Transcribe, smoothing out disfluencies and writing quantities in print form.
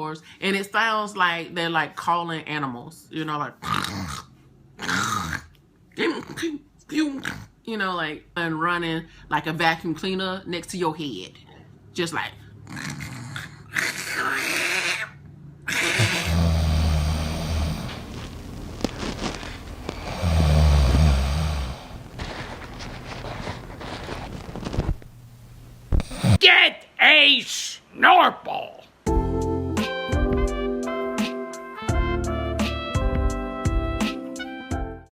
yours, and it sounds like they're like calling animals, you know, like, you know, like, and running like a vacuum cleaner next to your head, just like. Get a Snorple!